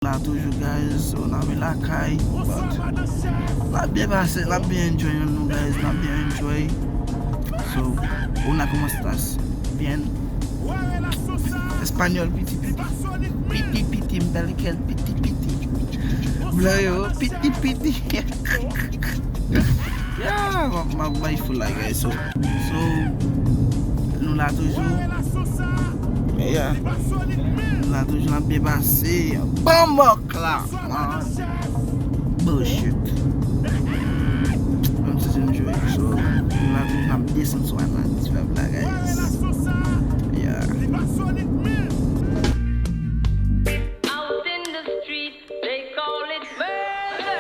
Là toujours guys, on a mis la caille, la bien passé, la bien enjoy nous guys, la bien enjoy. So, on a commencé bien. Espagnol piti piti, mbelikel piti piti. Blayo piti piti. Yeah, my full like guys. So nous là toujours. Yeah. Là toujours la bien passé. Bombe là. Bullshit. I'm just enjoying. So nous là toujours la descente sur la guys. Yeah. Out in the street, they call it murder.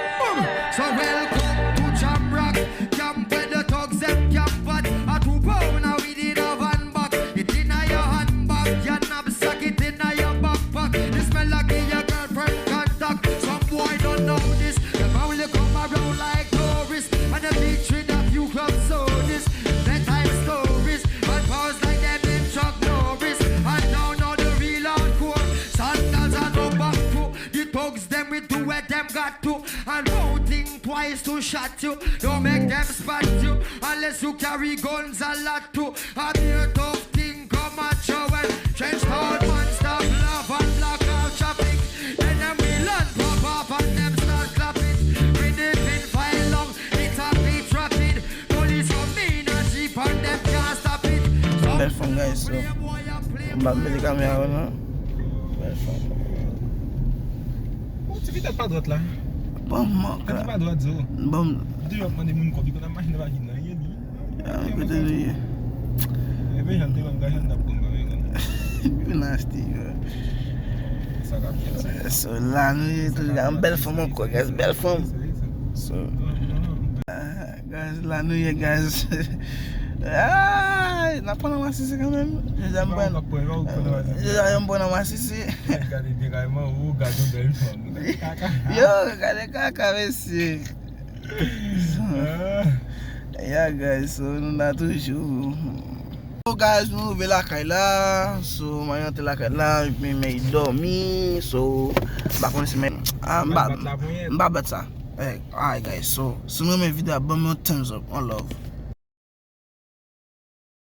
So welcome to Jam Rock, camp where the thugs them camp but a 2 pound now we did a van back. It in your handbag, your knapsack, it in your backpack. This smell like your girlfriend contact. Some boy don't know this. Them only come around like tourists, and the beach with a few clubs so this. Bedtime stories, and pause like them in Chuck Norris. And now know the real hardcore. Sandals and no back to the thugs them we do what them got to. And won't think twice to shot you. Don't make them spot you unless you carry guns a lot too. A mere tough thing come at you and change hard man stop laugh and block out traffic. Then them will land pop off and them start clapping. With the pin file long, it's a beat rapid. Police come in and jeep and them can't stop it. Belle fun guys, so I'm back with the camera now. Belle fun. Tu vis pas droite là? Bon, moi, Tu pas droite zo. bon, Tu vas prendre mon copie qu'on a machine va gina yeli. good. E ben jante ban ga janda bomba men. You nasty, bro. Ça va bien. So là, nous avons belle fun, quoi, guys, belle fun. So, guys, là, nous, guys. Ah, n'a pas de sisi quand même. J'aime bon à sisi. Regardez directement où gardons belle femme. Yo, regardez caca ici. Yeah, guys, so nous là toujours. So guys, nous venons la caille là. So, maintenant la caille là, mais dormi. So, par contre, c'est m'ba ça. Hey, alright guys, so, si vous aimez la vidéo, abonnez-vous, thumbs up, on love.